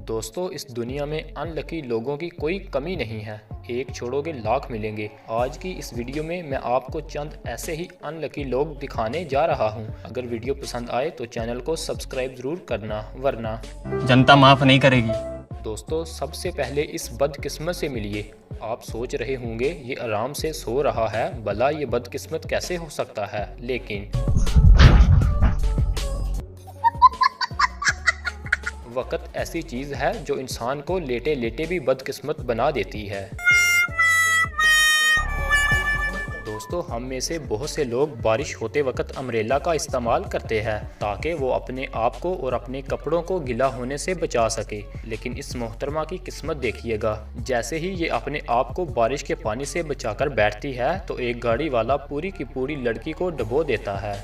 दोस्तों, इस दुनिया में अनलकी लोगों की कोई कमी नहीं है। एक छोड़ोगे लाख मिलेंगे। आज की इस वीडियो में मैं आपको चंद ऐसे ही अनलकी लोग दिखाने जा रहा हूं। अगर वीडियो पसंद आए तो चैनल को सब्सक्राइब जरूर करना, वरना जनता माफ नहीं करेगी। दोस्तों, सबसे पहले इस बदकिस्मत से मिलिए। आप सोच रहे होंगे ये आराम से सो रहा है, भला ये बदकिस्मत कैसे हो सकता है। लेकिन वक़्त ऐसी चीज़ है जो इंसान को लेटे लेटे भी बदकिस्मत बना देती है। दोस्तों, हम में से बहुत से लोग बारिश होते वक्त अम्ब्रेला का इस्तेमाल करते हैं ताकि वो अपने आप को और अपने कपड़ों को गीला होने से बचा सके। लेकिन इस मोहतरमा की किस्मत देखिएगा, जैसे ही ये अपने आप को बारिश के पानी से बचाकर बैठती है तो एक गाड़ी वाला पूरी की पूरी लड़की को डुबो देता है।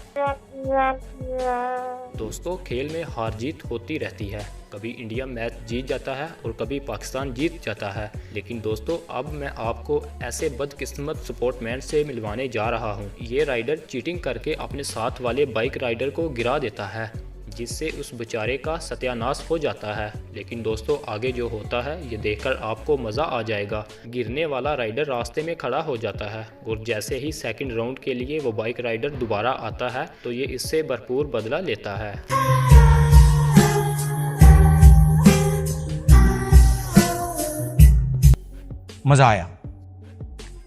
दोस्तों, खेल में हार जीत होती रहती है। कभी इंडिया मैच जीत जाता है और कभी पाकिस्तान जीत जाता है। लेकिन दोस्तों, अब मैं आपको ऐसे बदकिस्मत स्पोर्टमैन से मिलवाने जा रहा हूं। ये राइडर चीटिंग करके अपने साथ वाले बाइक राइडर को गिरा देता है, जिससे उस बेचारे का सत्यानाश हो जाता है। लेकिन दोस्तों, आगे जो होता है ये देखकर आपको मज़ा आ जाएगा। गिरने वाला राइडर रास्ते में खड़ा हो जाता है और जैसे ही सेकंड राउंड के लिए वो बाइक राइडर दोबारा आता है तो ये इससे भरपूर बदला लेता है। मजा आया।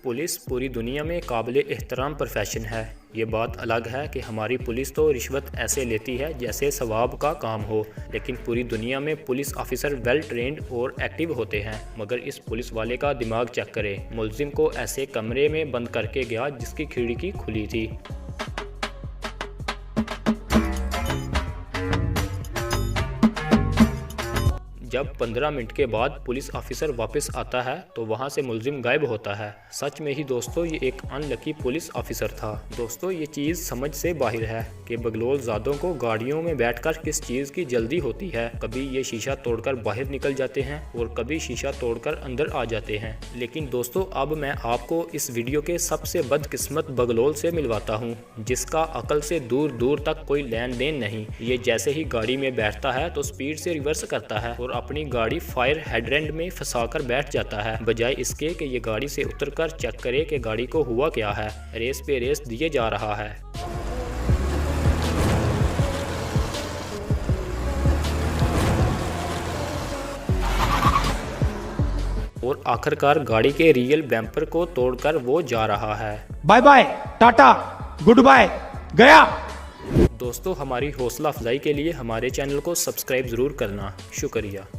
पुलिस पूरी दुनिया में काबिले एहतराम प्रोफेशन है। ये बात अलग है कि हमारी पुलिस तो रिश्वत ऐसे लेती है जैसे सवाब का काम हो। लेकिन पूरी दुनिया में पुलिस ऑफिसर वेल ट्रेंड और एक्टिव होते हैं। मगर इस पुलिस वाले का दिमाग चेक करें। मुलजिम को ऐसे कमरे में बंद करके गया जिसकी खिड़की खुली थी। जब 15 मिनट के बाद पुलिस ऑफिसर वापस आता है तो वहां से मुलजिम गायब होता है। सच में ही दोस्तों, ये एक अनलकी पुलिस ऑफिसर था। दोस्तों, ये चीज़ समझ से बाहर है कि बगलोल ज़ादों को गाड़ियों में बैठकर किस चीज़ की जल्दी होती है। कभी ये शीशा तोड़कर बाहर निकल जाते हैं और कभी शीशा तोड़कर अंदर आ जाते हैं। लेकिन दोस्तों, अब मैं आपको इस वीडियो के सबसे बदकिस्मत बगलोल से मिलवाता हूँ, जिसका अकल से दूर दूर तक कोई लेन देन नहीं। ये जैसे ही गाड़ी में बैठता है तो स्पीड से रिवर्स करता है और अपनी गाड़ी फायर हाइड्रेंट में फंसाकर बैठ जाता है, बजाय इसके कि ये गाड़ी से उतरकर चेक करे कि गाड़ी को हुआ क्या है। रेस पे रेस दिए जा रहा है। और आखिरकार गाड़ी के रियल बैम्पर को तोड़कर वो जा रहा है। बाय बाय, टाटा, गुड बाय, गया। दोस्तों, हमारी हौसला अफजाई के लिए हमारे चैनल को सब्सक्राइब जरूर करना। शुक्रिया।